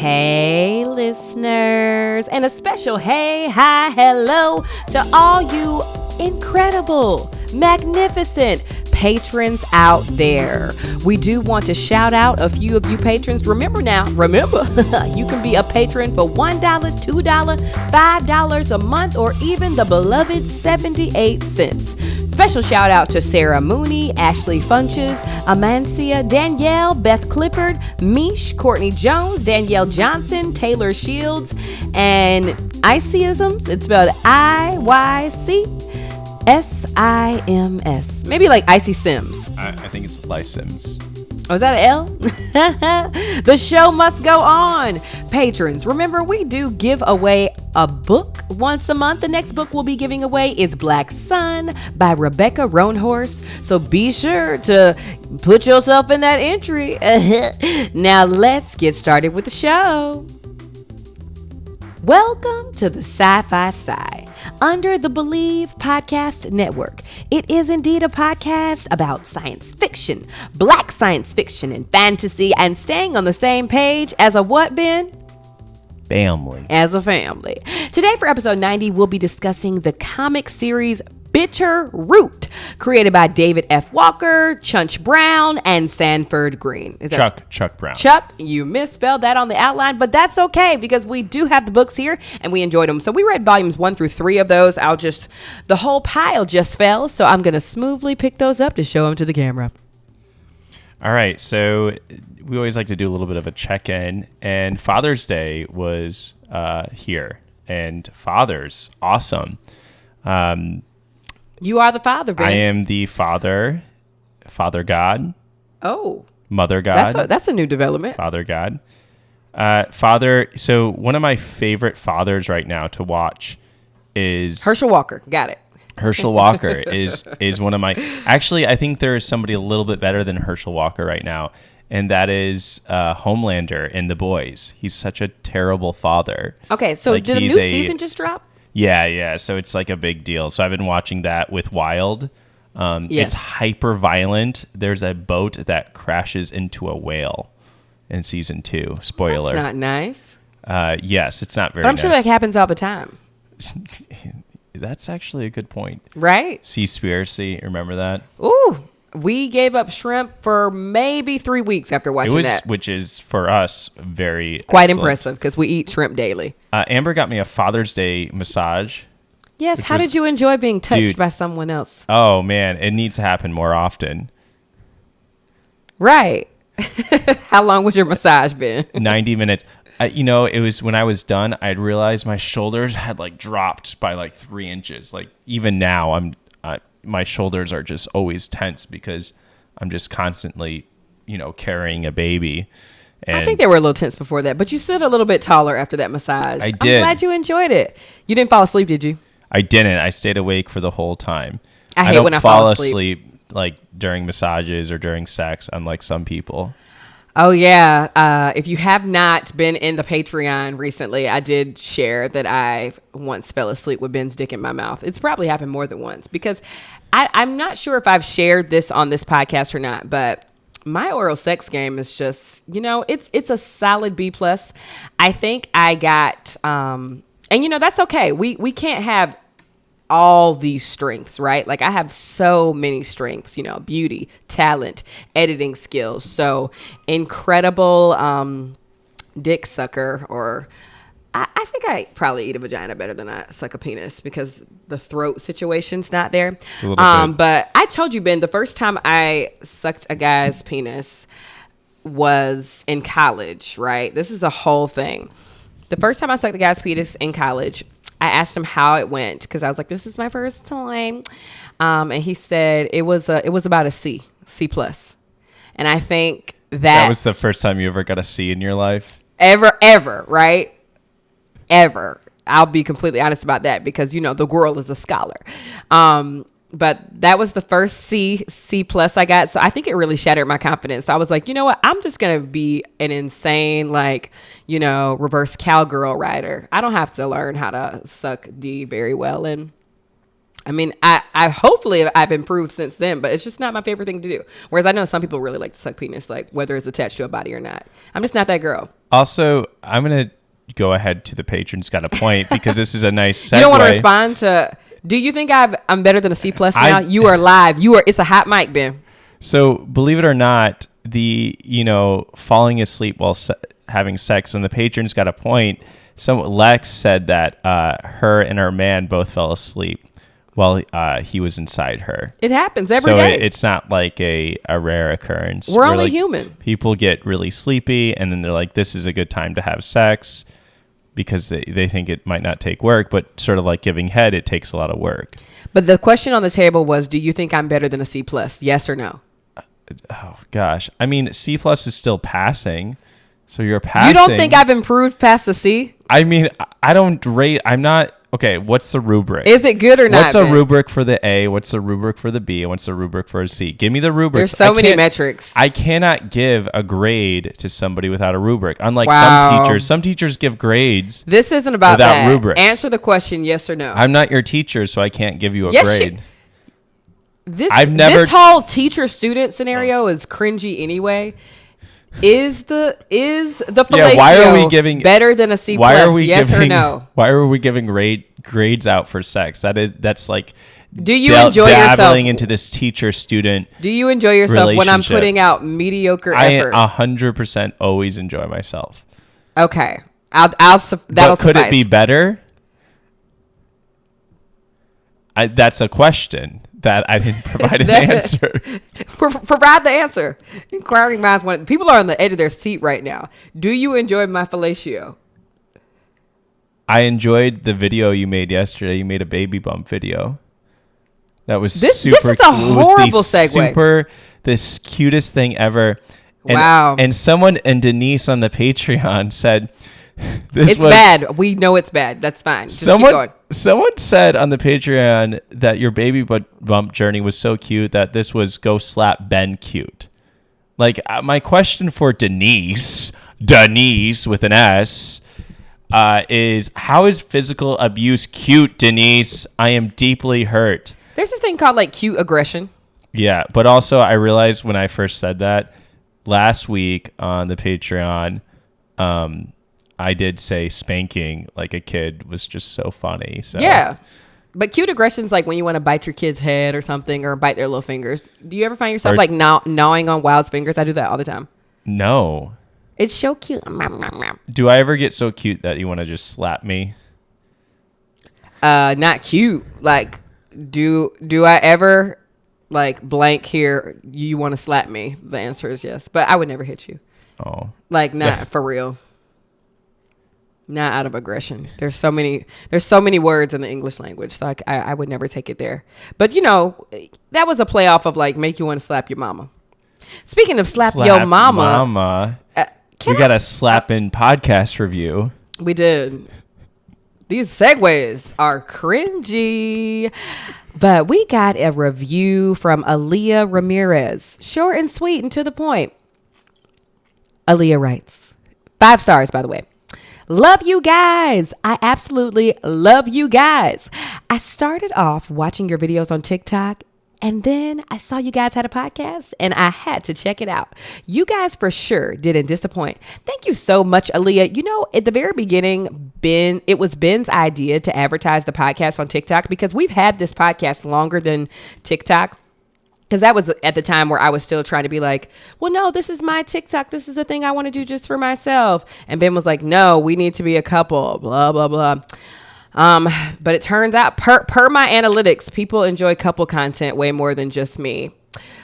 Hey, listeners, and a special hey, hi, hello to all you incredible, magnificent patrons out there. We do want to shout out a few of you patrons. Remember, you can be a patron for $1, $2, $5 a month, or even the beloved 78 cents. Special shout out to Sarah Mooney, Ashley Funches, Amancia, Danielle, Beth Clifford, Mish, Courtney Jones, Danielle Johnson, Taylor Shields, and Icyisms. It's spelled IYCSIMS. Maybe like Icy Sims. I think it's Lysims. Oh, is that an L? The show must go on. Patrons, remember, we do give away a book once a month. The next book we'll be giving away is Black Sun by Rebecca Roanhorse. So be sure to put yourself in that entry. Now let's get started with the show. Welcome to the Sci-Fi Sci under the Believe Podcast Network. It is indeed a podcast about science fiction, black science fiction and fantasy, and staying on the same page as a what, Ben? Family. As a family. Today for episode 90, we'll be discussing the comic series Bitter Root, created by David F. Walker, Chunch Brown, and Sanford Greene. Chuck Brown. Chuck, you misspelled that on the outline, but that's okay because we do have the books here and we enjoyed them. So we read volumes 1 through 3 of those. The whole pile just fell, so I'm going to smoothly pick those up to show them to the camera. All right, so we always like to do a little bit of a check-in, and Father's Day was here, and fathers, awesome. You are the father, Ben. I am the father God. Oh. Mother God. That's a new development. Father God. Father, so one of my favorite fathers right now to watch is... Herschel Walker. Got it. Herschel Walker is one of my... Actually, I think there is somebody a little bit better than Herschel Walker right now, and that is Homelander in The Boys. He's such a terrible father. Okay, so did a new season just drop? Yeah. So it's like a big deal. So I've been watching that with Wild. Yes. It's hyper violent. There's a boat that crashes into a whale in season 2. Spoiler. That's not nice. Yes, it's not very But I'm nice. sure that happens all the time. That's actually a good point. Right? Seaspiracy. Remember that? Ooh. We gave up shrimp for maybe 3 weeks after watching that. Which is, for us, very quite excellent. impressive because we eat shrimp daily. Amber got me a Father's Day massage. Yes, how did you enjoy being touched by someone else? Oh, man, it needs to happen more often. Right. How long was your massage been? 90 minutes. It was when I was done, I'd realized my shoulders had dropped by 3 inches. Even now, my shoulders are just always tense because I'm just constantly, carrying a baby. And I think they were a little tense before that, but you stood a little bit taller after that massage. I did. I'm glad you enjoyed it. You didn't fall asleep, did you? I didn't. I stayed awake for the whole time. I hate when I fall asleep during massages or during sex, unlike some people. Oh, yeah. If you have not been in the Patreon recently, I did share that I once fell asleep with Ben's dick in my mouth. It's probably happened more than once because I'm not sure if I've shared this on this podcast or not, but my oral sex game is just, it's a solid B+. I think I got, and that's okay. We can't have all these strengths, right? I have so many strengths, beauty, talent, editing skills. So incredible dick sucker, or I think I probably eat a vagina better than I suck a penis because the throat situation's not there. But I told you, Ben, the first time I sucked a guy's penis was in college, right? This is a whole thing. The first time I sucked a guy's penis in college, I asked him how it went because I was like, "This is my first time," and he said it was about a C+. And I think that was the first time you ever got a C in your life. Ever, right? Ever. I'll be completely honest about that because the girl is a scholar. But that was the first C+ I got. So I think it really shattered my confidence. So I was like, you know what? I'm just going to be an insane, reverse cowgirl rider. I don't have to learn how to suck D very well. And I mean, I hopefully I've improved since then, but it's just not my favorite thing to do. Whereas I know some people really like to suck penis, like whether it's attached to a body or not. I'm just not that girl. Also, I'm going to go ahead to the patron's got a point because this is a nice segue. You don't want to respond to, do you think I'm better than a C plus now? You are live. It's a hot mic, Ben. So believe it or not, the, falling asleep while having sex, and the patron's got a point. Lex said that her and her man both fell asleep while he was inside her. It happens every day. So it's not like a rare occurrence. We're only human. People get really sleepy, and then they're like, this is a good time to have sex because they think it might not take work, but sort of like giving head, it takes a lot of work. But the question on the table was, do you think I'm better than a C plus? Yes or no? Oh, gosh. I mean, C plus is still passing. So you're passing. You don't think I've improved past the C? I mean, I don't rate. I'm not. Okay, what's the rubric? Is it good or not? What's a rubric for the A? What's the rubric for the B? And what's the rubric for a C? Give me the rubric. There's so many metrics. I cannot give a grade to somebody without a rubric. Unlike some teachers give grades. This isn't about without that. Rubrics. Answer the question, yes or no. I'm not your teacher, so I can't give you a grade. This whole teacher-student scenario is cringy anyway. Is the felatio why are we giving better than a C plus? Yes or no? Why are we giving grades out for sex? That's like do you enjoy dabbling yourself into this teacher-student? Do you enjoy yourself when I'm putting out mediocre effort? I 100% always enjoy myself. Okay, that'll but could suffice. It be better? That's a question that I didn't provide an answer. Provide the answer. Inquiring minds want. People are on the edge of their seat right now. Do you enjoy my fellatio? I enjoyed the video you made yesterday. You made a baby bump video. That was super. This is a horrible segue. This cutest thing ever. And, wow. And Denise on the Patreon said, it's bad. We know it's bad. That's fine. Just keep going. Someone said on the Patreon that your baby bump journey was so cute that this was go slap Ben cute. Like, my question for Denise with an S, is how is physical abuse cute, Denise? I am deeply hurt. There's this thing called like cute aggression. Yeah, but also I realized when I first said that last week on the Patreon, I did say spanking like a kid was just so funny. So yeah, but cute aggression's like when you want to bite your kid's head or something, or bite their little fingers. Do you ever find yourself like gnawing on Wild's fingers? I do that all the time. No, it's so cute. Do I ever get so cute that you want to just slap me? Not cute. Like, do I ever like blank here? You want to slap me? The answer is yes, but I would never hit you. Oh, like not for real. Not out of aggression. There's so many words in the English language, so I would never take it there. But that was a play off of like make you want to slap your mama. Speaking of slap your mama, we got a slap-in podcast review. We did. These segues are cringy, but we got a review from Aaliyah Ramirez. Short and sweet and to the point. Aaliyah writes, 5 stars, by the way. Love you guys. I absolutely love you guys. I started off watching your videos on TikTok, and then I saw you guys had a podcast, and I had to check it out. You guys for sure didn't disappoint. Thank you so much, Aaliyah. At the very beginning, it was Ben's idea to advertise the podcast on TikTok because we've had this podcast longer than TikTok. Because that was at the time where I was still trying to be like, well, no, this is my TikTok. This is the thing I want to do just for myself. And Ben was like, no, we need to be a couple, blah, blah, blah. But it turns out, per my analytics, people enjoy couple content way more than just me.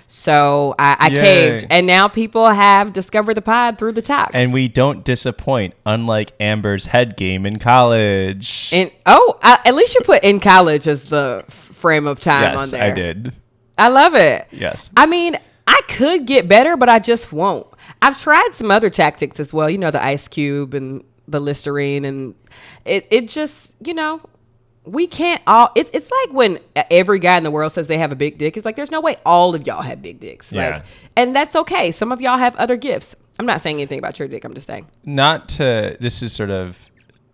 So I caved. And now people have discovered the pod through the talks. And we don't disappoint, unlike Amber's head game in college. At least you put in college as the frame of time on there. Yes, I did. I love it. Yes. I mean, I could get better, but I just won't. I've tried some other tactics as well. The Ice Cube and the Listerine, and it just, we can't all. It's like when every guy in the world says they have a big dick. It's like there's no way all of y'all have big dicks. Yeah. And that's okay. Some of y'all have other gifts. I'm not saying anything about your dick. I'm just saying. This is sort of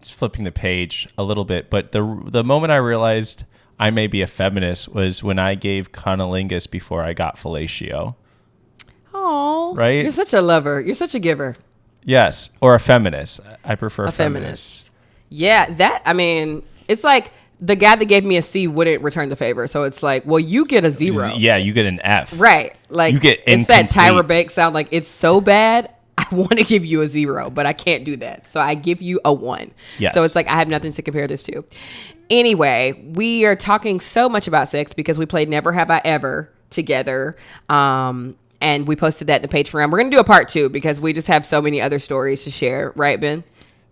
flipping the page a little bit, but the moment I realized I may be a feminist was when I gave cunnilingus before I got fellatio. Oh, right? You're such a lover. You're such a giver. Yes, or a feminist. I prefer A feminist. feminist. Yeah, it's like the guy that gave me a C wouldn't return the favor. So it's like, well, you get a 0. Yeah, you get an F. Right. Like, you get it's that incomplete. Tyra Banks sound like it's so bad. I want to give you a 0, but I can't do that. So I give you a 1. Yes. So it's like I have nothing to compare this to. Anyway, we are talking so much about sex because we played Never Have I Ever together. And we posted that in the Patreon. We're going to do a part 2 because we just have so many other stories to share. Right, Ben?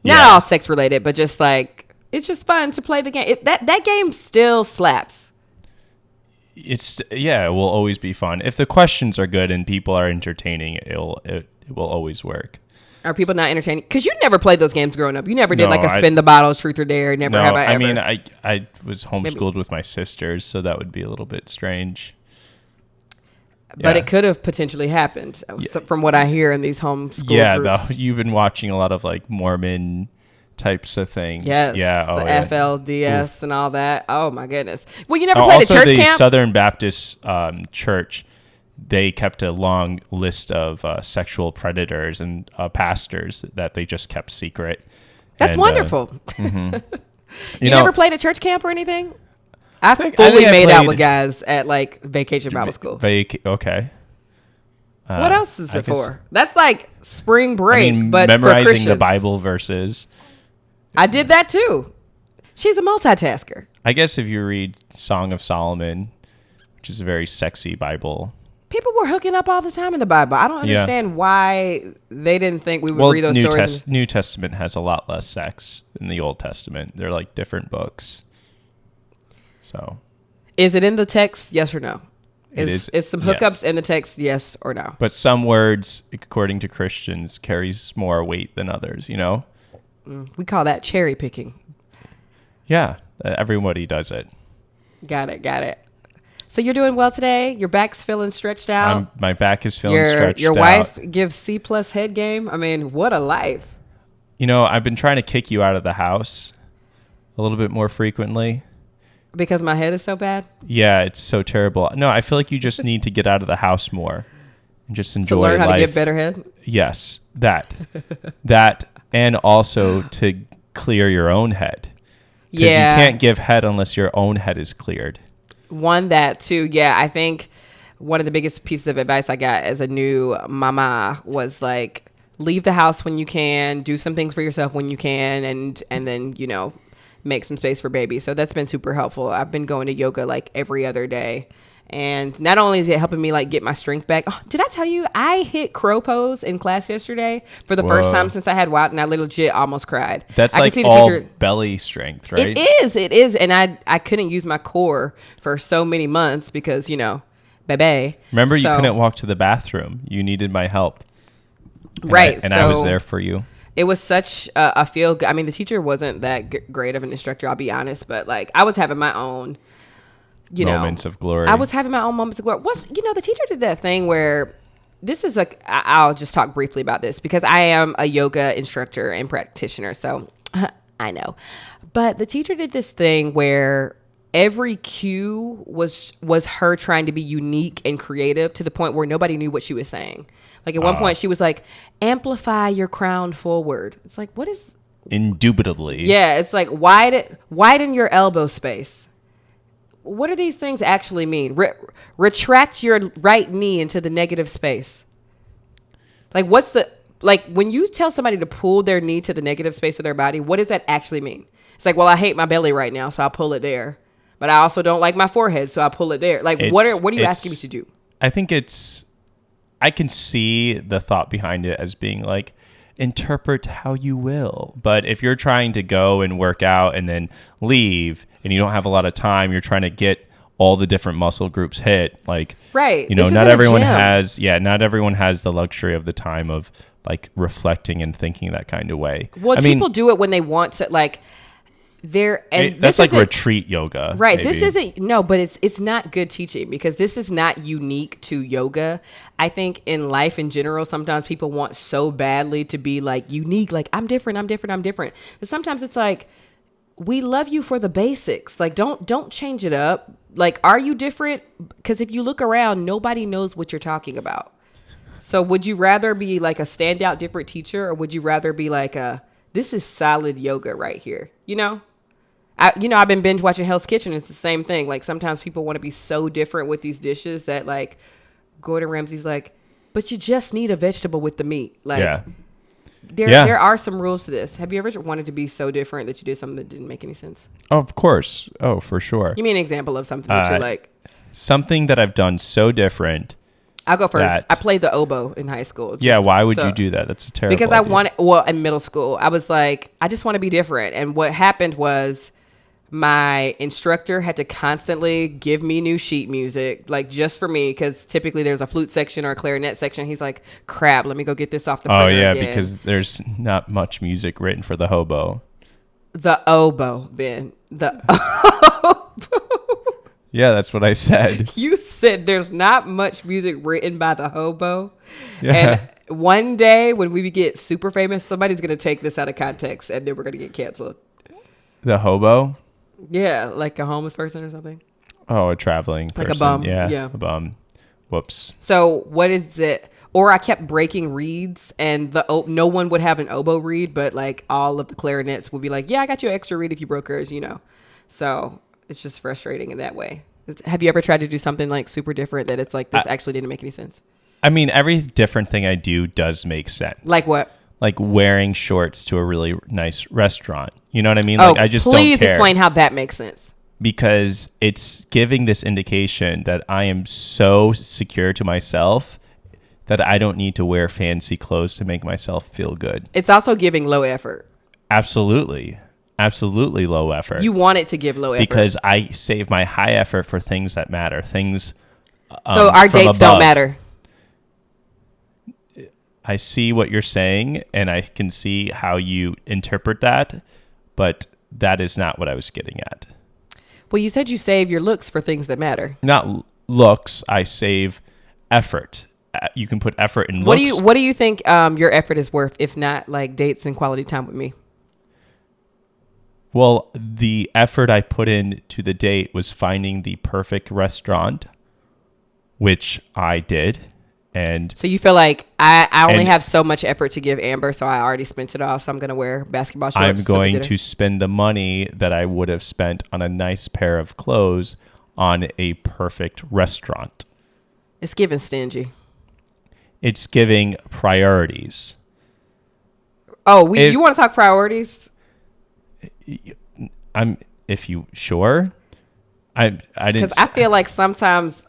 Not all sex related, but just like, it's just fun to play the game. That game still slaps. It will always be fun. If the questions are good and people are entertaining, it will always work. Are people not entertaining? Because you never played those games growing up. You never did No, a spin the bottle, truth or dare. Never have I ever. I mean, I was homeschooled with my sisters, so that would be a little bit strange. But it could have potentially happened from what I hear in these homeschool groups. You've been watching a lot of like Mormon types of things. Yes. Yeah. The FLDS and all that. Oh my goodness. Well, you never played a church camp? Also, the Southern Baptist Church, they kept a long list of sexual predators and pastors that they just kept secret. That's wonderful. Mm-hmm. You never played a church camp or anything? I fully made out with guys at like Vacation Bible School. Okay. What else is it for? That's like spring break, but memorizing for Christians. the Bible verses. I did that too. She's a multitasker. I guess if you read Song of Solomon, which is a very sexy Bible. People were hooking up all the time in the Bible. I don't understand why they didn't think we would read those stories. New Testament has a lot less sex than the Old Testament. They're like different books. So, is it in the text? Yes or no? Is some hookups in the text? Yes or no? But some words, according to Christians, carries more weight than others. We call that cherry picking. Yeah, everybody does it. Got it. So you're doing well today. Your back's feeling stretched out. My back is feeling stretched out. Your wife gives C+ head game. I mean, what a life. I've been trying to kick you out of the house a little bit more frequently. Because my head is so bad? Yeah, it's so terrible. No, I feel like you just need to get out of the house more and just enjoy life. To learn how to get better head? Yes, that, and also to clear your own head. Because you can't give head unless your own head is cleared. That too. Yeah, I think one of the biggest pieces of advice I got as a new mama was like, leave the house when you can, do some things for yourself when you can, and then, make some space for baby. So that's been super helpful. I've been going to yoga like every other day. And not only is it helping me like get my strength back. Oh, did I tell you I hit crow pose in class yesterday for the first time since I had wild, and I legit almost cried. That's like all belly strength, right? It is. And I couldn't use my core for so many months because, baby. Remember, you couldn't walk to the bathroom. You needed my help. Right. And I was there for you. It was such a feel good. I mean, the teacher wasn't that great of an instructor, I'll be honest, but like I was having my own, moments of glory. I was having my own moments of glory. The teacher did that thing where I'll just talk briefly about this because I am a yoga instructor and practitioner. So I know, but the teacher did this thing where every cue was her trying to be unique and creative to the point where nobody knew what she was saying. Like at one point she was like, amplify your crown forward. It's like, what is? Indubitably. Yeah. It's like, widen your elbow space. What do these things actually mean? Retract your right knee into the negative space. Like when you tell somebody to pull their knee to the negative space of their body, what does that actually mean? It's like, well, I hate my belly right now, so I'll pull it there. But I also don't like my forehead, so I'll pull it there. Like, what are you asking me to do? I think I can see the thought behind it as being like, interpret how you will. But if you're trying to go and work out and then leave and you don't have a lot of time, you're trying to get all the different muscle groups hit. Like, right. Not everyone has the luxury of the time of like reflecting and thinking that kind of way. Well, people do it when they want to, like, that's like retreat yoga, right? Maybe. This isn't but it's not good teaching because this is not unique to yoga. I think in life in general, sometimes people want so badly to be like unique, like I'm different. But sometimes it's like we love you for the basics. Like, don't change it up. Like, are you different? Because if you look around, nobody knows what you're talking about. So would you rather be like a standout different teacher, or would you rather be like this is solid yoga right here? I've been binge watching Hell's Kitchen. It's the same thing. Like, sometimes people want to be so different with these dishes that, like, Gordon Ramsay's like, but you just need a vegetable with the meat. Like, Yeah. there are some rules to this. Have you ever wanted to be so different that you did something that didn't make any sense? Oh, of course. Oh, for sure. Give me an example of something that you're like. Something that I've done so different. I'll go first. I played the oboe in high school. Why would you do that? That's a terrible Because idea. in middle school, I was like, I just want to be different. And what happened was my instructor had to constantly give me new sheet music, like just for me, because typically there's a flute section or a clarinet section. He's like, crap, let me go get this off the printer again. Because there's not much music written for the hobo. The oboe, Ben. The Yeah, that's what I said. You said there's not much music written by the hobo. Yeah. And one day when we get super famous, somebody's going to take this out of context and then we're going to get canceled. The hobo? Yeah, like a homeless person or something. Oh, a traveling person. Like a bum. Yeah, a bum. Whoops. So what is it? Or I kept breaking reeds and no one would have an oboe reed, but like all of the clarinets would be like, yeah, I got you an extra reed if you broke hers, So it's just frustrating in that way. Have you ever tried to do something like super different that it's like this actually didn't make any sense? I mean, every different thing I do does make sense. Like what? Like wearing shorts to a really nice restaurant. You know what I mean? Oh, Like, I just please don't care. explain how that makes sense. Because it's giving this indication that I am so secure to myself that I don't need to wear fancy clothes to make myself feel good. It's also giving low effort. Absolutely low effort. You want it to give low effort. Because I save my high effort for things that matter. Things so our from dates above. don't matter. I see what you're saying, and I can see how you interpret that, but that is not what I was getting at. Well, you said you save your looks for things that matter. Not looks. I save effort. You can put effort in looks. What do you think your effort is worth, if not like dates and quality time with me? Well, the effort I put in to the date was finding the perfect restaurant, which I did. And so you feel like I only have so much effort to give Amber, so I already spent it all, so I'm going to wear basketball shorts. I'm going to spend the money that I would have spent on a nice pair of clothes on a perfect restaurant. It's giving stingy. It's giving priorities. Oh, you want to talk priorities? If you sure. I didn't. Because I feel like sometimes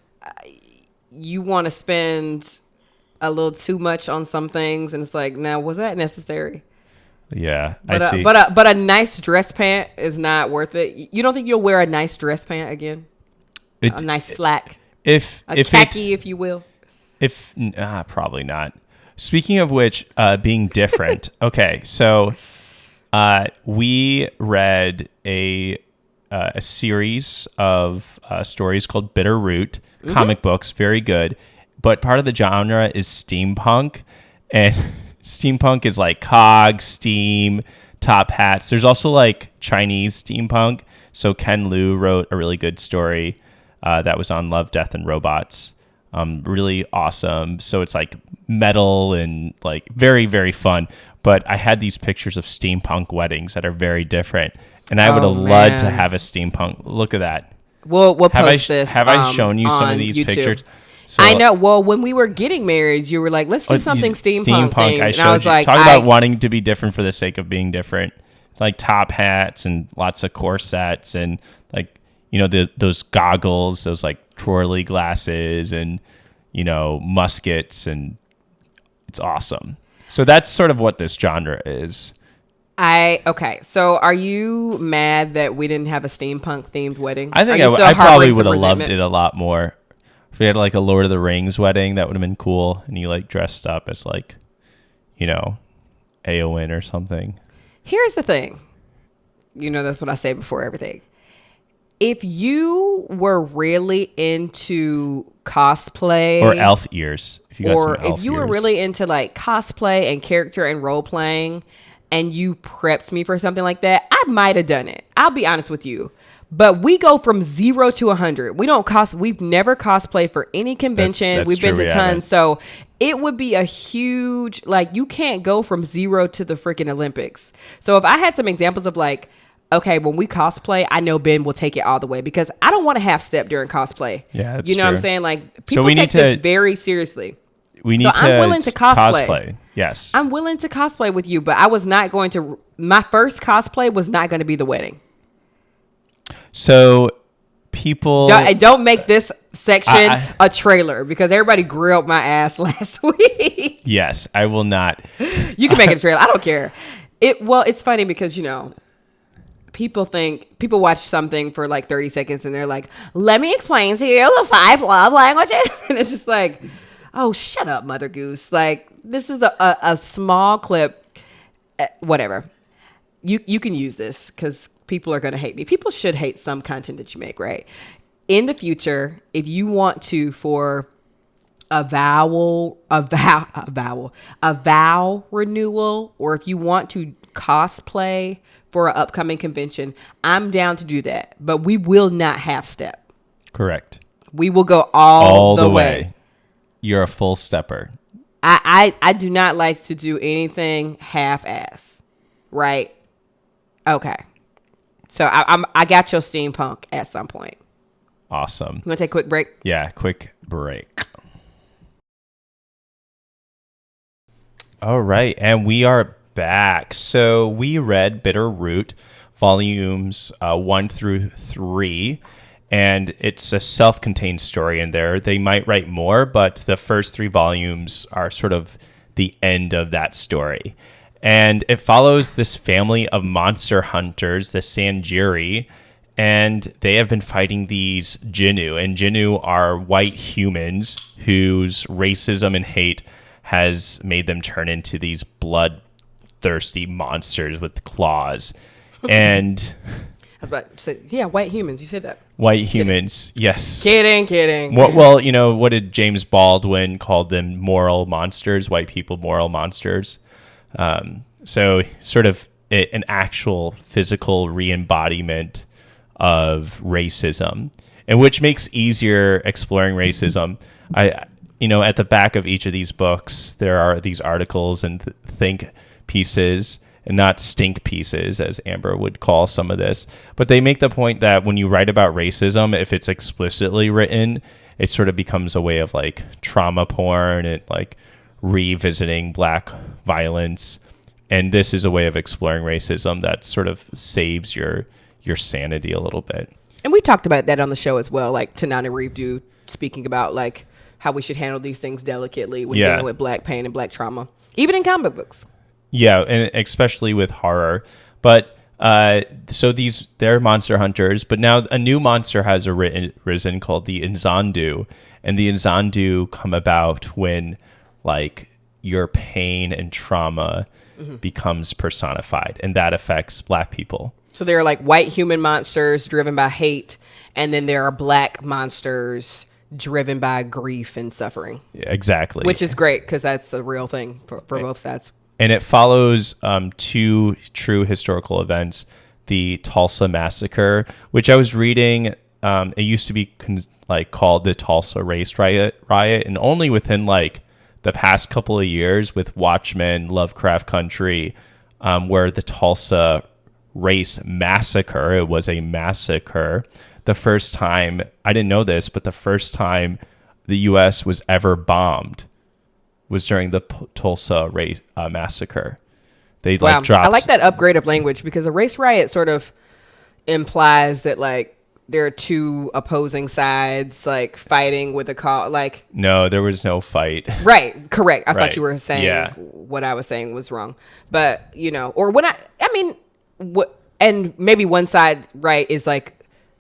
you want to spend a little too much on some things, and it's like, now was that necessary? Yeah, but, I see. But a nice dress pant is not worth it. You don't think you'll wear a nice dress pant again? A nice slack, if khaki, if you will. Probably not. Speaking of which, being different. Okay, so we read a series of stories called Bitter Root, comic books, very good. But part of the genre is steampunk, and steampunk is like cogs, steam, top hats. There's also like Chinese steampunk. So Ken Liu wrote a really good story that was on Love, Death, and Robots. Really awesome. So it's like metal and like very, very fun. But I had these pictures of steampunk weddings that are very different. And I would have loved to have a steampunk. Look at that. We'll post this. Have I shown you some of these YouTube. pictures? So, I know. Well, when we were getting married, you were like, let's do something steampunk themed. I showed you. Talk about wanting to be different for the sake of being different. It's like top hats and lots of corsets and like, those goggles, those like twirly glasses and, muskets, and it's awesome. So that's sort of what this genre is. Okay. So are you mad that we didn't have a steampunk themed wedding? I think I probably would have loved it a lot more. If we had like a Lord of the Rings wedding, that would have been cool. And you like dressed up as like, Eowyn or something. Here's the thing. That's what I say before everything. If you were really into cosplay or elf ears, if you were really into like cosplay and character and role playing, and you prepped me for something like that, I might have done it. I'll be honest with you. But we go from 0 to 100. We've never cosplayed for any convention. That's We've been true, to tons. So it would be a huge, like, you can't go from 0 to the freaking Olympics. So if I had some examples of like, okay, when we cosplay, I know Ben will take it all the way because I don't want to half step during cosplay. Yeah, that's you know true. what I'm saying? Like, people we take this very seriously. We need I'm willing to cosplay. Yes. I'm willing to cosplay with you, but I was not going to, my first cosplay was not going to be the wedding. So people don't make this section a trailer because everybody grilled my ass last week. Yes, I will not. You can make it a trailer. I don't care. It's funny because, you know, people watch something for like 30 seconds and they're like, let me explain to you the 5 love languages. And it's just like, oh, shut up, Mother Goose. Like, this is a small clip. Whatever. You can use this because people are going to hate me. People should hate some content that you make, right? In the future, if you want to, for a vow renewal, or if you want to cosplay for an upcoming convention, I'm down to do that. But we will not half step. Correct. We will go all the way. You're a full stepper. I do not like to do anything half-ass, right? Okay. So I got your steampunk at some point. Awesome. You want to take a quick break? Yeah, quick break. All right, and we are back. So we read Bitter Root, volumes 1 through 3, and it's a self-contained story in there. They might write more, but the first 3 volumes are sort of the end of that story. And it follows this family of monster hunters, the Sanjiri, and they have been fighting these Jinnu. And Jinnu are white humans whose racism and hate has made them turn into these bloodthirsty monsters with claws. And I was about to say, yeah, white humans. You said that. White humans, yes. Kidding. Well, you know, what did James Baldwin call them? Moral monsters, white people, moral monsters. So sort of an actual physical re-embodiment of racism, and which makes easier exploring racism. At the back of each of these books, there are these articles and think pieces, and not stink pieces, as Amber would call some of this. But they make the point that when you write about racism, if it's explicitly written, it sort of becomes a way of like trauma porn and like revisiting Black violence. And this is a way of exploring racism that sort of saves your sanity a little bit. And we talked about that on the show as well, like Tanana Reevdu speaking about like how we should handle these things delicately when dealing with Black pain and Black trauma, even in comic books. Yeah, and especially with horror. But so they're monster hunters, but now a new monster has arisen called the Nzandu. And the Nzandu come about when like your pain and trauma becomes personified, and that affects Black people. So there are like white human monsters driven by hate, and then there are Black monsters driven by grief and suffering. Yeah, exactly. Which is great because that's a real thing for both sides. And it follows 2 true historical events: the Tulsa Massacre, which I was reading. It used to be called the Tulsa Race Riot, and only within like the past couple of years with Watchmen, Lovecraft Country, where the Tulsa Race Massacre, it was a massacre. The first time, I didn't know this, but the first time the U.S. was ever bombed was during the Tulsa Race Massacre. They dropped. I like that upgrade of language because a race riot sort of implies that like there are 2 opposing sides like fighting with a call. Like no, there was no fight. Right, correct. I thought you were saying what I was saying was wrong, but you know, or when and maybe one side is like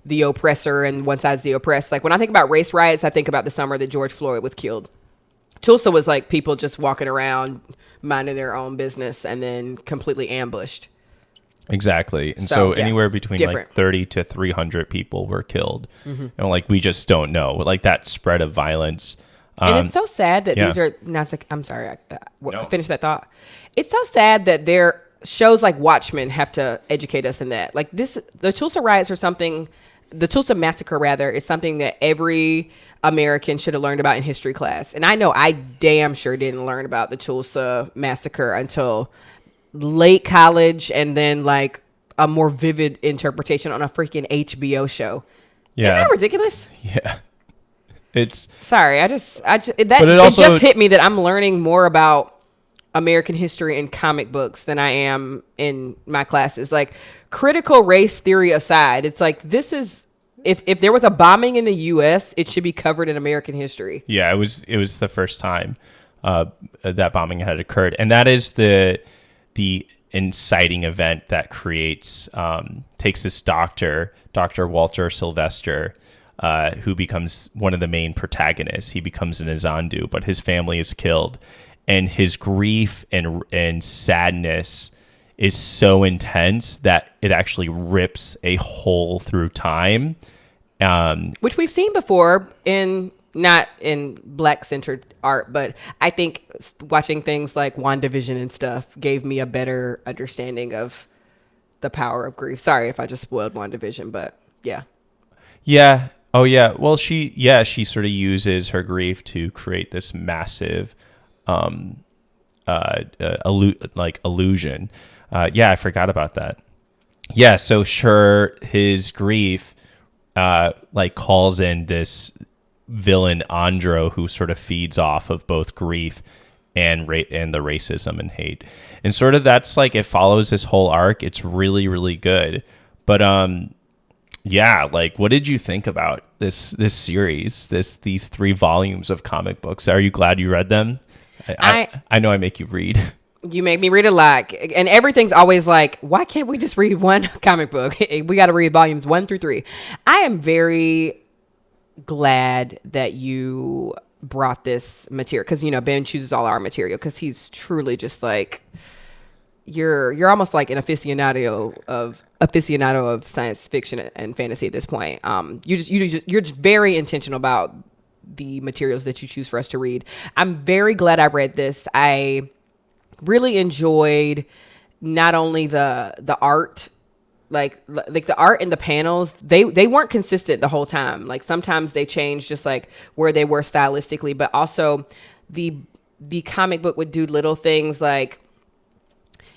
the oppressor and one side's the oppressed. Like when I think about race riots, I think about the summer that George Floyd was killed. Tulsa was like people just walking around minding their own business and then completely ambushed. Exactly. And so anywhere between like 30 to 300 people were killed. And like we just don't know, like that spread of violence. And it's so sad that these are not. I'm sorry. Finish that thought. It's so sad that they're shows like Watchmen have to educate us in that. Like the Tulsa riots are something, the Tulsa massacre rather, is something that every American should have learned about in history class. And I know I damn sure didn't learn about the Tulsa massacre until late college, and then like a more vivid interpretation on a freaking HBO show. Yeah. Isn't that ridiculous? Yeah. It's sorry. It also just hit me that I'm learning more about American history in comic books than I am in my classes. Like, critical race theory aside, it's like, this is, if there was a bombing in the U.S., it should be covered in American history. Yeah, it was the first time that bombing had occurred, and that is the inciting event that takes this Dr. Walter Sylvester, who becomes one of the main protagonists. He becomes an Izandu, but his family is killed. And his grief and sadness is so intense that it actually rips a hole through time. Which we've seen before not in Black-centered art, but I think watching things like WandaVision and stuff gave me a better understanding of the power of grief. Sorry if I just spoiled WandaVision, but yeah. Yeah. Oh, yeah. Well, she sort of uses her grief to create this massive illusion. I forgot about that. Yeah, so sure, his grief calls in this villain Andro, who sort of feeds off of both grief and the racism and hate. And sort of that's like, it follows this whole arc. It's really, really good. But what did you think about this series, these 3 volumes of comic books? Are you glad you read them? I know I make you read. You make me read a lot, and everything's always like, why can't we just read one comic book? We got to read volumes 1 through 3. I am very glad that you brought this material, because Ben chooses all our material because he's truly just like, you're almost like an aficionado of science fiction and fantasy at this point. You're just very intentional about the materials that you choose for us to read. I'm very glad I read this. I really enjoyed not only the art, like the art and the panels. They weren't consistent the whole time. Like, sometimes they changed just like where they were stylistically, but also the comic book would do little things like,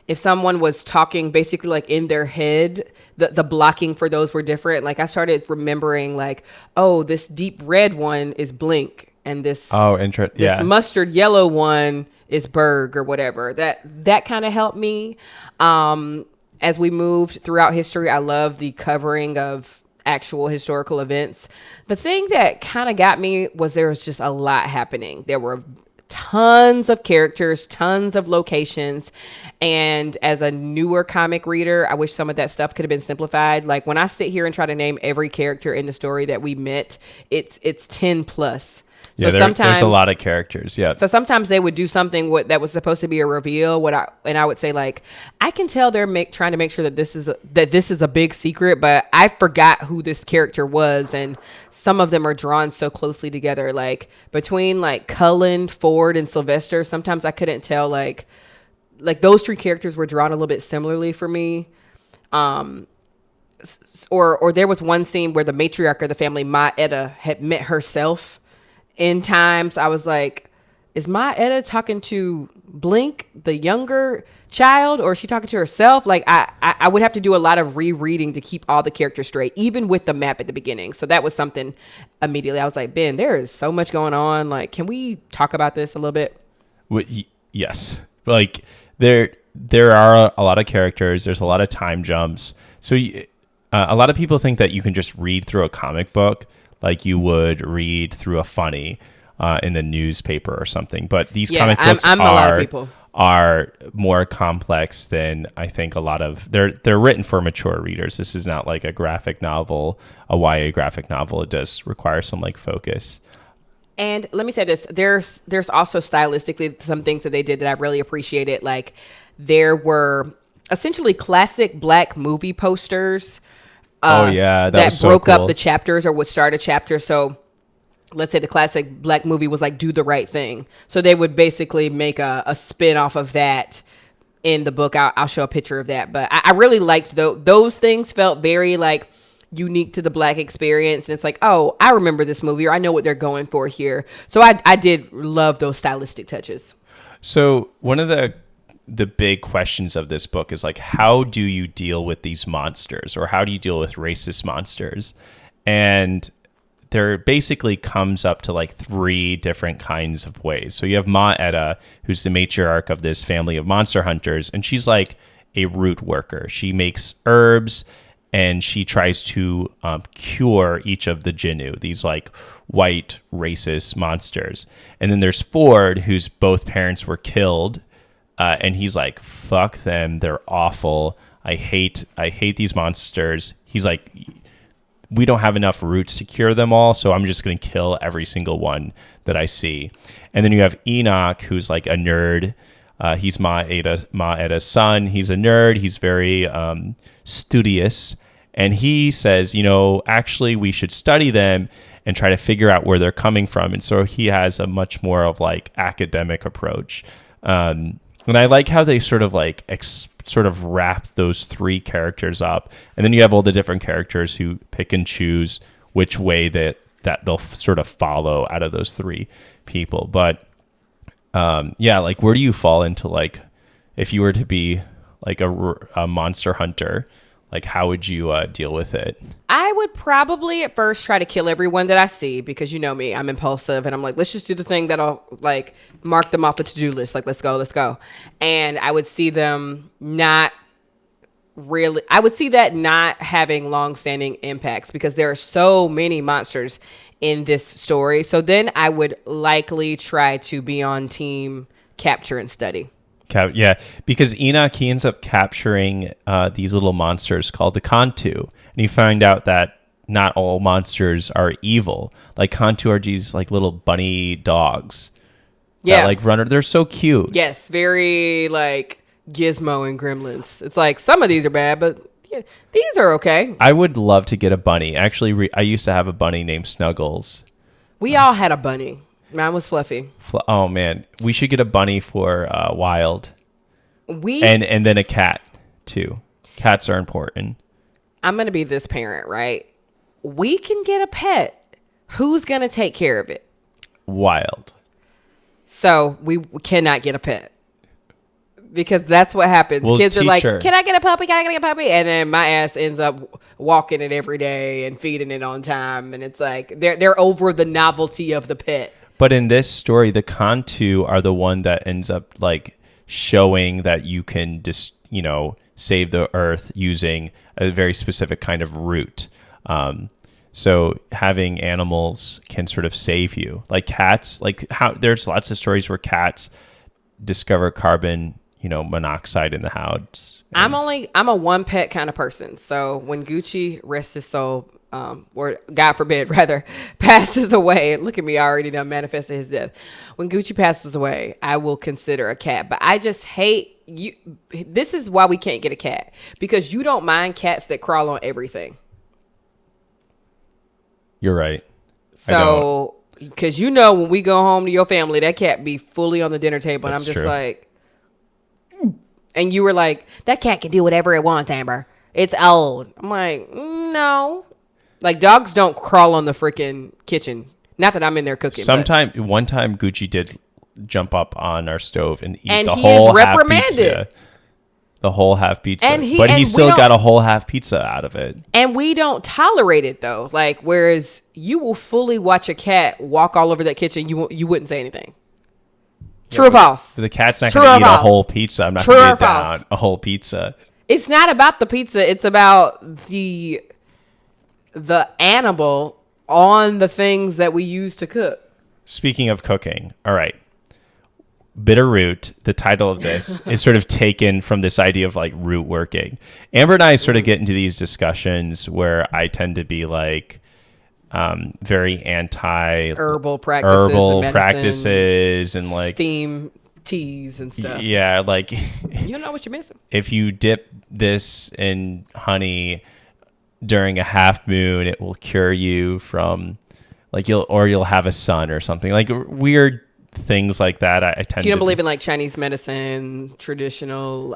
if someone was talking basically like in their head, the blocking for those were different. Like, I started remembering like, oh, this deep red one is Blink, and this mustard yellow one is Berg, or whatever. That kind of helped me. As we moved throughout history, I love the covering of actual historical events. The thing that kind of got me was there was just a lot happening. There were tons of characters, tons of locations. And as a newer comic reader, I wish some of that stuff could have been simplified. Like, when I sit here and try to name every character in the story that we met, it's 10 plus. So sometimes there's a lot of characters. Yeah. So sometimes they would do something that was supposed to be a reveal. And I would say, like, I can tell they're trying to make sure that this is a big secret, but I forgot who this character was. And some of them are drawn so closely together, like between like Cullen, Ford, and Sylvester. Sometimes I couldn't tell like those 3 characters were drawn a little bit similarly for me. Or there was one scene where the matriarch of the family, Ma Etta, had met herself in times. I was like, is Ma Etta talking to Blink, the younger child, or is she talking to herself? Like, I would have to do a lot of rereading to keep all the characters straight, even with the map at the beginning. So that was something immediately I was like, Ben, there is so much going on. Like, can we talk about this a little bit? Yes. Like, there are a lot of characters. There's a lot of time jumps. So a lot of people think that you can just read through a comic book like you would read through a funny in the newspaper or something. But these comic books a lot of people. Are more complex than I think a lot of. They're written for mature readers. This is not like a graphic novel, a YA graphic novel. It does require some like focus. And let me say this, there's also stylistically some things that they did that I really appreciated. Like, there were essentially classic Black movie posters that broke up the chapters or would start a chapter. So let's say the classic Black movie was like Do the Right Thing. So they would basically make a spin off of that in the book. I'll show a picture of that. But I really liked those things. Felt very like unique to the Black experience, and it's like, oh, I remember this movie, or I know what they're going for here. So I did love those stylistic touches. So one of the big questions of this book is like, how do you deal with these monsters, or how do you deal with racist monsters? And there basically comes up to like 3 different kinds of ways. So you have Ma Etta, who's the matriarch of this family of monster hunters, and she's like a root worker. She makes herbs, and she tries to cure each of the Jinnu, these like white racist monsters. And then there's Ford, whose both parents were killed, and he's like, fuck them, they're awful. I hate these monsters. He's like, we don't have enough roots to cure them all, so I'm just going to kill every single one that I see. And then you have Enoch, who's like a nerd. He's Ma Etta's son. He's a nerd. He's very studious. And he says, actually, we should study them and try to figure out where they're coming from. And so he has a much more of like academic approach. And I like how they sort of like sort of wrap those 3 characters up. And then you have all the different characters who pick and choose which way that they'll sort of follow out of those 3 people. But like, where do you fall into, like, if you were to be like a monster hunter, like, how would you deal with it? I would probably at first try to kill everyone that I see, because you know me, I'm impulsive, and I'm like, let's just do the thing that'll like mark them off the to-do list. Like, let's go. And I would see them not having long-standing impacts, because there are so many monsters in this story. So then I would likely try to be on team capture and study. Yeah, because Enoch, he ends up capturing these little monsters called the Kantu, and you find out that not all monsters are evil. Like, Kantu are these like little bunny dogs. Yeah, that, like, runner. They're so cute. Yes, very like Gizmo and Gremlins. It's like some of these are bad, but yeah, these are okay. I would love to get a bunny. Actually, I used to have a bunny named Snuggles. We all had a bunny. Mine was Fluffy. Oh man, we should get a bunny for Wild. And then a cat too. Cats are important. I'm gonna be this parent, right? We can get a pet. Who's gonna take care of it? Wild. So we cannot get a pet, because that's what happens. Kids are like, "Can I get a puppy? Can I get a puppy?" And then my ass ends up walking it every day and feeding it on time, and it's like they're over the novelty of the pet. But in this story, the Kantu are the one that ends up like showing that you can just, save the earth using a very specific kind of root. So having animals can sort of save you. Like cats, there's lots of stories where cats discover carbon, monoxide in the house. I'm a one pet kind of person. So when Gucci, rest his soul, or God forbid, rather, passes away. Look at me, I already done manifested his death. When Gucci passes away, I will consider a cat. But I just hate you. This is why we can't get a cat, because you don't mind cats that crawl on everything. You're right. So, because when we go home to your family, that cat be fully on the dinner table, and I'm just true. like, and you were like, that cat can do whatever it wants, Amber. It's old. I'm like, no. Like, dogs don't crawl on the freaking kitchen. Not that I'm in there cooking. One time Gucci did jump up on our stove and eat the he whole is reprimanded. half pizza. The whole half pizza. But he still got a whole half pizza out of it. And we don't tolerate it, though. Like, whereas you will fully watch a cat walk all over that kitchen, you wouldn't say anything. True or false? The cat's not going to eat a whole pizza. I'm not going to eat down a whole pizza. It's not about the pizza. It's about the animal on the things that we use to cook. Speaking of cooking, all right. Bitter Root, the title of this, is sort of taken from this idea of like root working. Amber and I sort of get into these discussions where I tend to be like very anti herbal practices and like steam teas and stuff. Yeah, like you don't know what you're missing. If you dip this in honey during a half moon, it will cure you from you'll have a son or something. Like weird things like that, I tend to... You don't believe in like Chinese medicine, traditional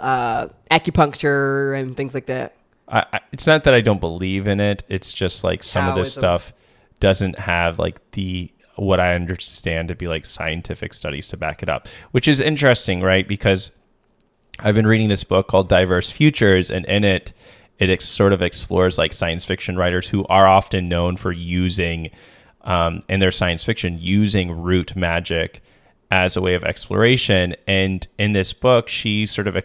acupuncture and things like that? It's not that I don't believe in it. It's just like some of this Taoism. stuff doesn't have like what I understand to be like scientific studies to back it up, which is interesting, right? Because I've been reading this book called Diverse Futures, and in it sort of explores like science fiction writers who are often known for using, in their science fiction, using root magic as a way of exploration. And in this book, she sort of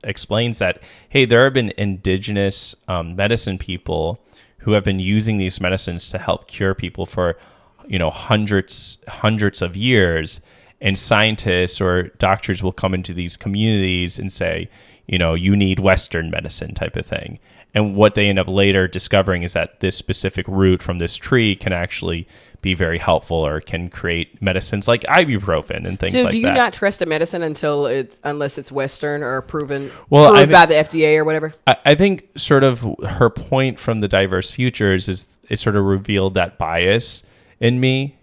explains that, hey, there have been indigenous medicine people who have been using these medicines to help cure people for, hundreds of years. And scientists or doctors will come into these communities and say, you need Western medicine type of thing. And what they end up later discovering is that this specific root from this tree can actually be very helpful or can create medicines like ibuprofen and things like that. So do you not trust a medicine unless it's Western or proven by the FDA or whatever? I think sort of her point from the Diverse Futures is it sort of revealed that bias in me,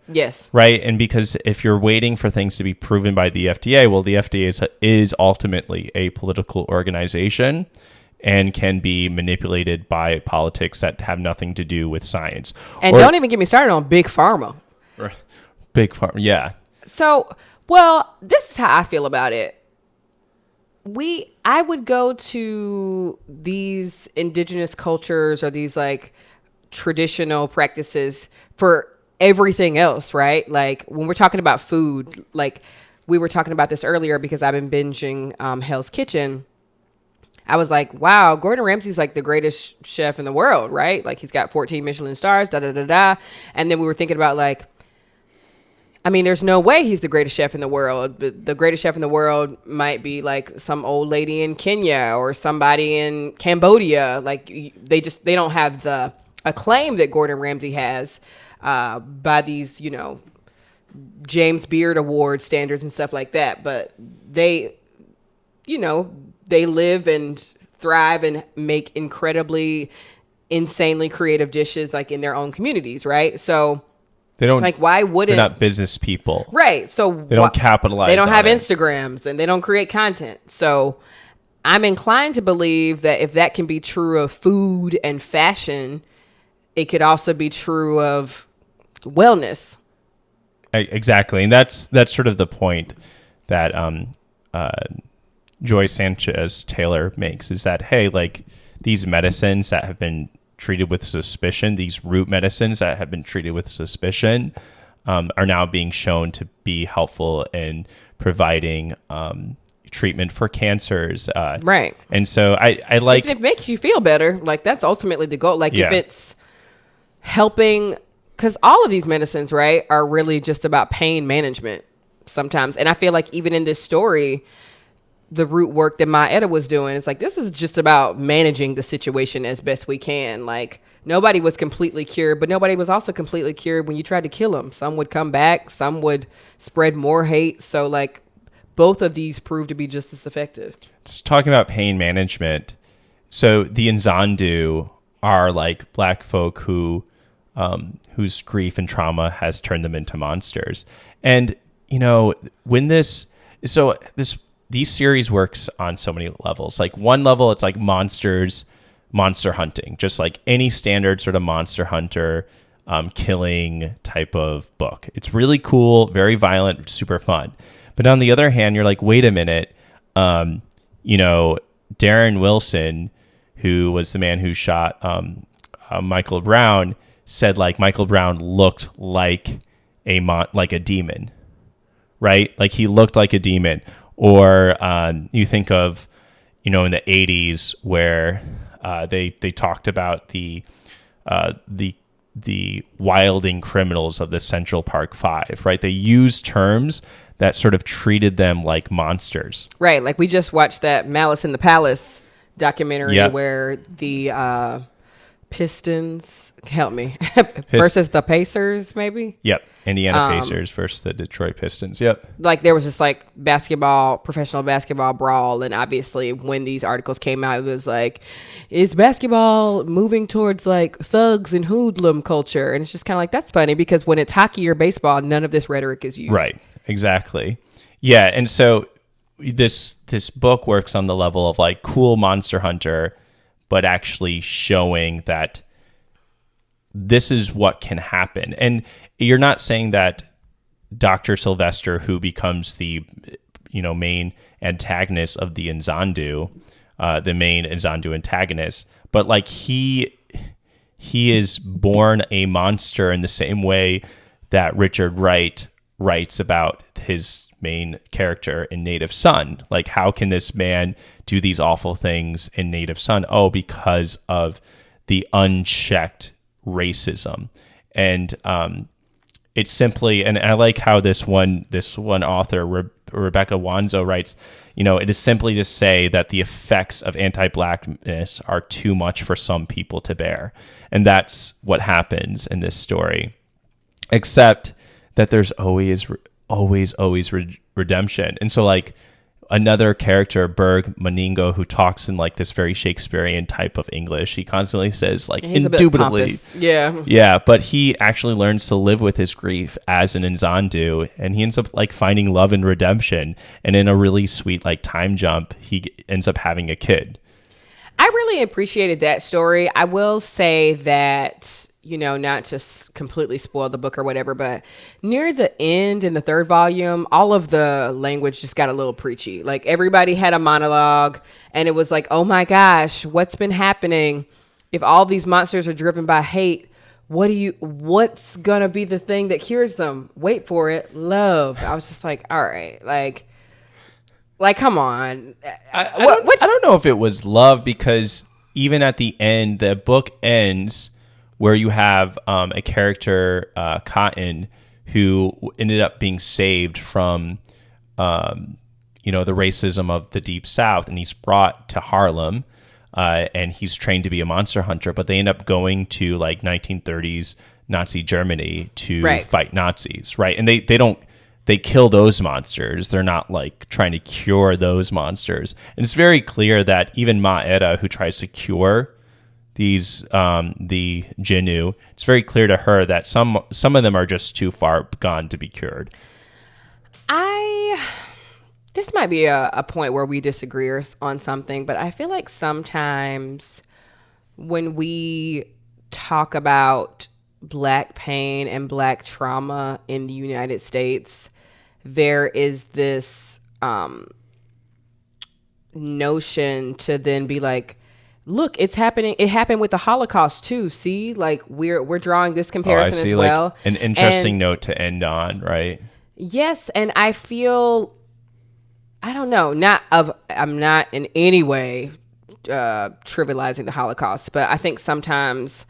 Yes. Right. And because if you're waiting for things to be proven by the FDA, well, the FDA is ultimately a political organization and can be manipulated by politics that have nothing to do with science. And don't even get me started on Big Pharma. Big Pharma, yeah. So, well, this is how I feel about it. I would go to these indigenous cultures or these like traditional practices for everything else, right? Like when we're talking about food, like we were talking about this earlier because I've been binging Hell's Kitchen. I was like, wow, Gordon Ramsay's like the greatest chef in the world, right? Like he's got 14 Michelin stars, da da da da. And then we were thinking about like, I mean, there's no way he's the greatest chef in the world, but the greatest chef in the world might be like some old lady in Kenya or somebody in Cambodia. Like they don't have the acclaim that Gordon Ramsay has by these, James Beard Award standards and stuff like that. But they live and thrive and make incredibly, insanely creative dishes like in their own communities, right? So they don't like why wouldn't they're not business people, right? So they don't capitalize. They don't have it. Instagrams and they don't create content. So I'm inclined to believe that if that can be true of food and fashion, it could also be true of wellness. Exactly, and that's sort of the point that Joy Sanchez Taylor makes is that, hey, like these medicines that have been treated with suspicion, these root medicines that have been treated with suspicion, are now being shown to be helpful in providing treatment for cancers. Right. And so I like... If it makes you feel better, like that's ultimately the goal. Like if it's helping, because all of these medicines, right, are really just about pain management sometimes. And I feel like even in this story, the root work that Maeda was doing, it's like, this is just about managing the situation as best we can. Like nobody was completely cured, but nobody was also completely cured when you tried to kill them. Some would come back, some would spread more hate. So like both of these proved to be just as effective. Just talking about pain management. So the Nzandu are like black folk whose grief and trauma has turned them into monsters. And, when these series works on so many levels. Like one level, it's like monster hunting, just like any standard sort of monster hunter killing type of book. It's really cool, very violent, super fun. But on the other hand, you're like, wait a minute, Darren Wilson, who was the man who shot Michael Brown, said like Michael Brown looked like a demon, right? Like he looked like a demon. Or you think of, in the 80s where they talked about the wilding criminals of the Central Park Five, right? They used terms that sort of treated them like monsters. Right. Like we just watched that Malice in the Palace documentary where the Pistons, help me, versus the Pacers, maybe? Yep. Indiana Pacers versus the Detroit Pistons. Yep. Like there was this like professional basketball brawl. And obviously when these articles came out, it was like, is basketball moving towards like thugs and hoodlum culture? And it's just kind of like, that's funny because when it's hockey or baseball, none of this rhetoric is used. Right. exactly. Yeah, and so this book works on the level of like cool Monster Hunter, but actually showing that this is what can happen. And you're not saying that Dr. Sylvester, who becomes the main antagonist of the Nzandu, the main Nzandu antagonist, but like he is born a monster in the same way that Richard Wright writes about his main character in Native Son. Like, how can this man do these awful things in Native Son? Oh, because of the unchecked racism. And it's simply, and I like how this one author, Rebecca Wanzo, writes, it is simply to say that the effects of anti-blackness are too much for some people to bear. And that's what happens in this story. Except that there's always redemption. And so like another character, Berg Maningo, who talks in like this very Shakespearean type of English, he constantly says like indubitably. Yeah. But he actually learns to live with his grief as an Nzandu, and he ends up like finding love and redemption. And in a really sweet like time jump, he ends up having a kid. I really appreciated that story. I will say that, not to completely spoil the book or whatever, but near the end in the third volume, all of the language just got a little preachy. Like everybody had a monologue and it was like, oh my gosh, what's been happening? If all these monsters are driven by hate, what's gonna be the thing that cures them? Wait for it. Love. I was just like, all right, like come on. I don't know if it was love, because even at the end, the book ends where you have a character, Cotton, who ended up being saved from, the racism of the Deep South, and he's brought to Harlem, and he's trained to be a monster hunter. But they end up going to like 1930s Nazi Germany to fight Nazis, right? And they kill those monsters. They're not like trying to cure those monsters. And it's very clear that even Maeda, who tries to cure these the Jinnu, it's very clear to her that some of them are just too far gone to be cured. This might be a point where we disagree on something, but I feel like sometimes when we talk about Black pain and Black trauma in the United States, there is this notion to then be like, look, it's happening. It happened with the Holocaust too. See, like we're drawing this comparison as well. Like an interesting note to end on, right? Yes, and I feel, I don't know, I'm not in any way trivializing the Holocaust, but I think sometimes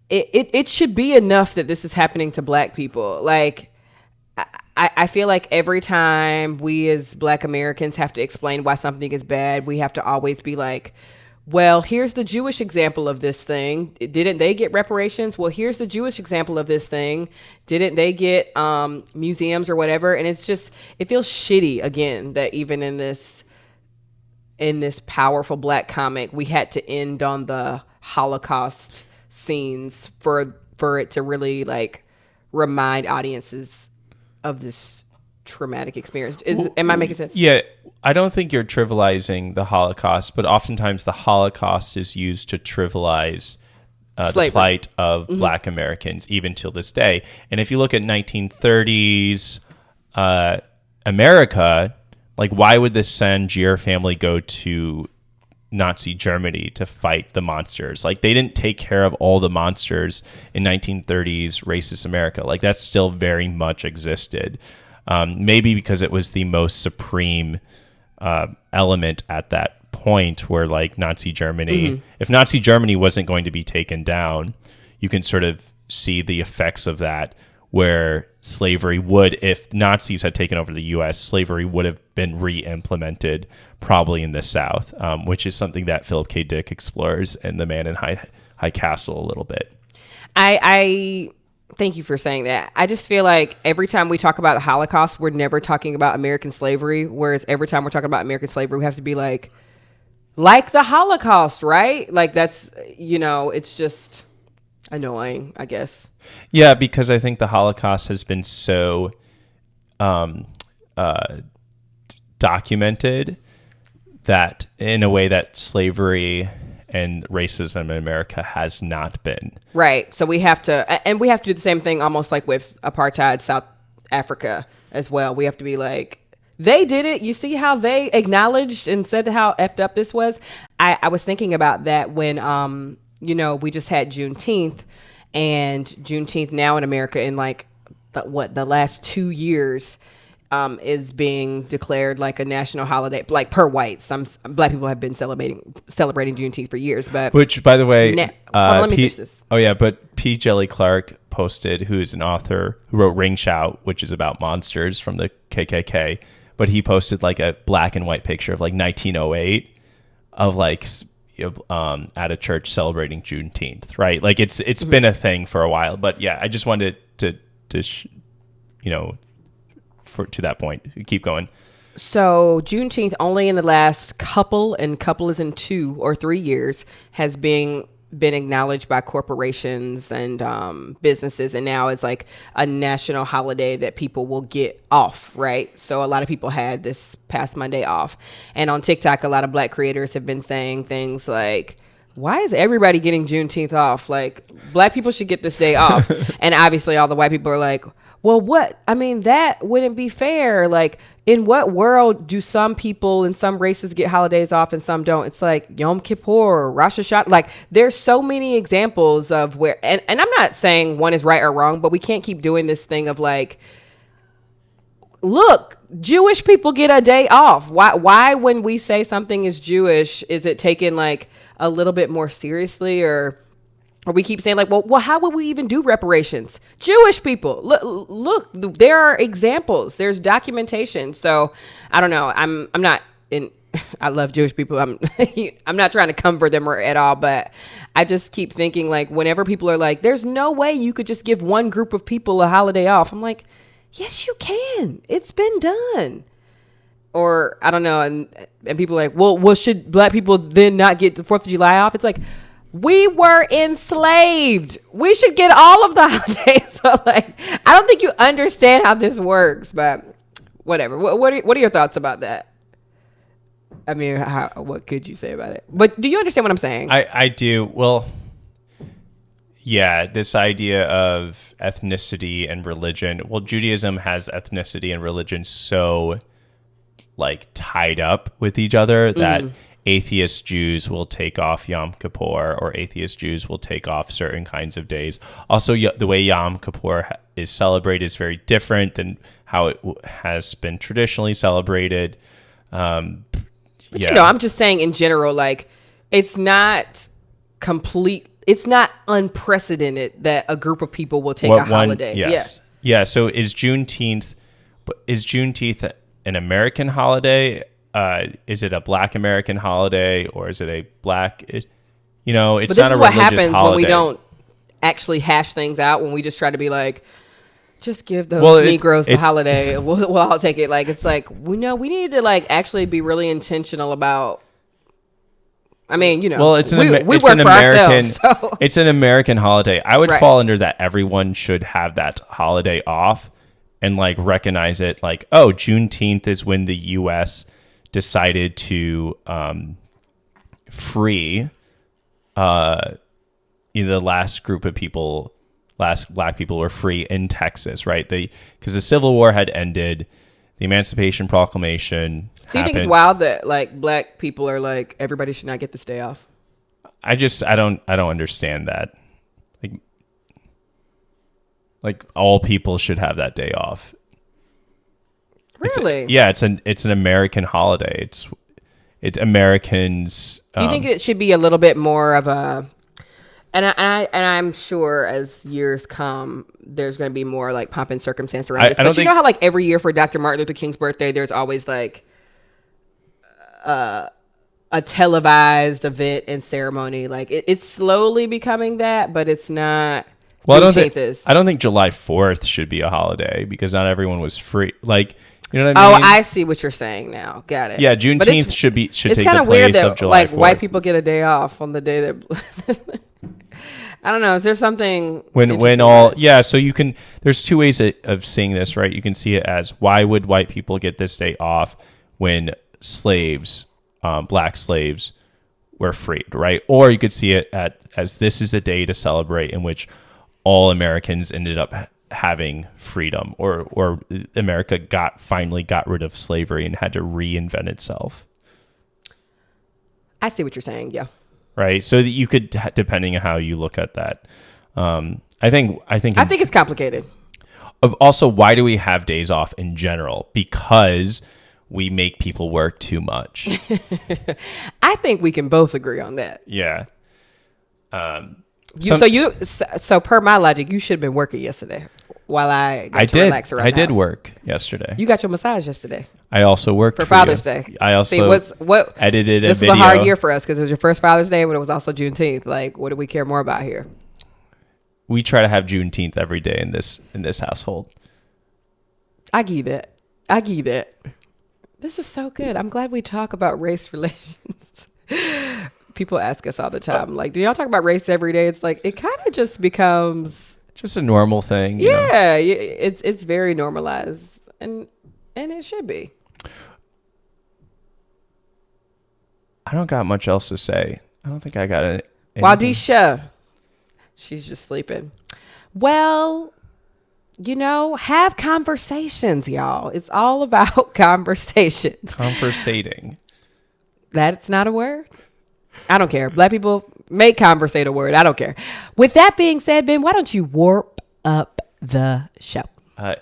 it should be enough that this is happening to Black people. Like, I feel like every time we as Black Americans have to explain why something is bad, we have to always be like, well, here's the Jewish example of this thing. Didn't they get reparations? Well, here's the Jewish example of this thing. Didn't they get museums or whatever? And it's just, it feels shitty again that even in this powerful Black comic, we had to end on the Holocaust scenes for it to really like remind audiences of this traumatic experience. Am I making sense? Yeah. I don't think you're trivializing the Holocaust, but oftentimes the Holocaust is used to trivialize the plight of Black Americans, even till this day. And if you look at 1930s America, like, why would the Sangier family go to Nazi Germany to fight the monsters? Like, they didn't take care of all the monsters in 1930s racist America. Like, that still very much existed. Maybe because it was the most supreme element at that point, where like Nazi Germany, if Nazi Germany wasn't going to be taken down, you can sort of see the effects of that, where slavery would, if Nazis had taken over the U.S., slavery would have been re-implemented probably in the South, which is something that Philip K. Dick explores in The Man in High Castle a little bit. I thank you for saying that. I just feel like every time we talk about the Holocaust, we're never talking about American slavery. Whereas every time we're talking about American slavery, we have to be like the Holocaust, right? Like that's, it's just annoying, I guess. Yeah, because I think the Holocaust has been so um, uh, documented that in a way that slavery and racism in America has not been. Right. So we have to, and we have to do the same thing almost like with apartheid South Africa as well. We have to be like, they did it. You see how they acknowledged and said how effed up this was? I was thinking about that when, we just had Juneteenth, and Juneteenth now in America in like, the last 2 years is being declared like a national holiday, like per white. Some black people have been celebrating Juneteenth for years, but which, by the way, hold on, let me finish this. Oh yeah, but P. Jelly Clark posted, who is an author who wrote Ring Shout, which is about monsters from the KKK, but he posted like a black and white picture of like 1908 of like at a church celebrating Juneteenth, right? Like it's been a thing for a while, but yeah, I just wanted to to that point. Keep going. So Juneteenth only in the last couple is in 2 or 3 years, has been acknowledged by corporations and businesses, and now it's like a national holiday that people will get off, right? So a lot of people had this past Monday off, and on TikTok a lot of black creators have been saying things like, why is everybody getting Juneteenth off? Like, black people should get this day off. And obviously all the white people are like, well, what? I mean, that wouldn't be fair. Like, in what world do some people in some races get holidays off and some don't? It's like Yom Kippur, Rosh Hashanah. Like, there's so many examples of where, and I'm not saying one is right or wrong, but we can't keep doing this thing of like, look, Jewish people get a day off. Why when we say something is Jewish, is it taken like a little bit more seriously, or we keep saying like, well, how would we even do reparations? Jewish people, look, there are examples, there's documentation. So I don't know. I'm not in. I love Jewish people. I'm not trying to comfort them at all, but I just keep thinking like, whenever people are like, there's no way you could just give one group of people a holiday off, I'm like, yes, you can. It's been done. Or I don't know. And people are like, well, should black people then not get the 4th of July off? It's like, we were enslaved. We should get all of the holidays. So like, I don't think you understand how this works, but whatever. What are your thoughts about that? I mean, what could you say about it? But do you understand what I'm saying? I do. Well, yeah, this idea of ethnicity and religion. Well, Judaism has ethnicity and religion so like tied up with each other that atheist Jews will take off Yom Kippur, or atheist Jews will take off certain kinds of days. Also, the way Yom Kippur is celebrated is very different than how it has been traditionally celebrated. But I'm just saying in general, like, it's not complete. It's not unprecedented that a group of people will take a holiday. Yes. Yeah. So is Juneteenth an American holiday? Is it a Black American holiday, or is it a black? It's not a religious holiday. But this is what happens when we don't actually hash things out. When we just try to be like, just give those Negroes the holiday. We'll all take it. Like, it's like, we need to like actually be really intentional about. I mean, well, it's an American. So. It's an American holiday. I would fall under that. Everyone should have that holiday off, and like recognize it. Like, oh, Juneteenth is when the U.S. decided to free the last group of people. Last black people were free in Texas, right? Because the Civil War had ended, the Emancipation Proclamation. So you think it's wild that like black people are like, everybody should not get this day off? I don't understand that. Like all people should have that day off. Really? It's an American holiday. It's Americans. Do you think it should be a little bit more of a? And I'm sure as years come, there's going to be more like pomp and circumstance around this. But you know how like every year for Dr. Martin Luther King's birthday, there's always like a televised event and ceremony. Like it's slowly becoming that, but it's not. Well, I don't think July 4th should be a holiday because not everyone was free. Like, you know what I mean? Oh, I see what you're saying now. Got it. Yeah, Juneteenth should take the place weird that, of July 4th. Like white people get a day off on the day that. I don't know. Is there something when all yeah? So you can. There's two ways of seeing this, right? You can see it as why would white people get this day off when slaves, black slaves, were freed, right? Or you could see it as this is a day to celebrate in which all Americans ended up having freedom, or America finally got rid of slavery and had to reinvent itself. I see what you're saying. Yeah. Right. So that you could, depending on how you look at that. I think it's complicated. Also, why do we have days off in general? Because we make people work too much. I think we can both agree on that. Yeah. So per my logic, you should have been working yesterday while I relax around I the did house. Work yesterday. You got your massage yesterday. I also worked for Father's Day. I also edited a video. This was a hard year for us because it was your first Father's Day, but it was also Juneteenth. Like, what do we care more about here? We try to have Juneteenth every day in this household. I give that. This is so good. I'm glad we talk about race relations. People ask us all the time, like, do y'all talk about race every day? It's like, it kind of just becomes just a normal thing. Yeah, it's very normalized, and it should be. I don't got much else to say. I don't think I got it. Wadisha, she's just sleeping. Well, have conversations, y'all. It's all about conversations. Conversating. That's not a word. I don't care. Black people make conversate a word. I don't care. With that being said, Ben, why don't you warp up the show?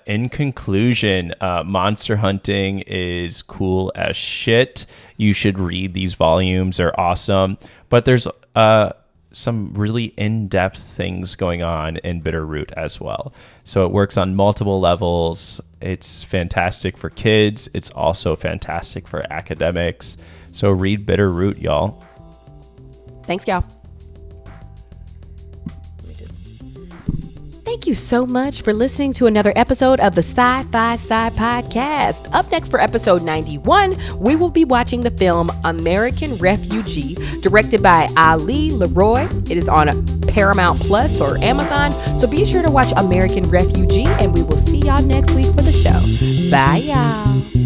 In conclusion, monster hunting is cool as shit. You should read these volumes. They're awesome. But there's some really in-depth things going on in Bitterroot as well. So it works on multiple levels. It's fantastic for kids. It's also fantastic for academics. So read Bitterroot, y'all. Thanks, y'all. Thank you so much for listening to another episode of the Sci-Fi Sci Podcast. Up next for episode 91, we will be watching the film American Refugee, directed by Ali Leroy. It is on Paramount Plus or Amazon, so be sure to watch American Refugee, and we will see y'all next week for the show. Bye, y'all.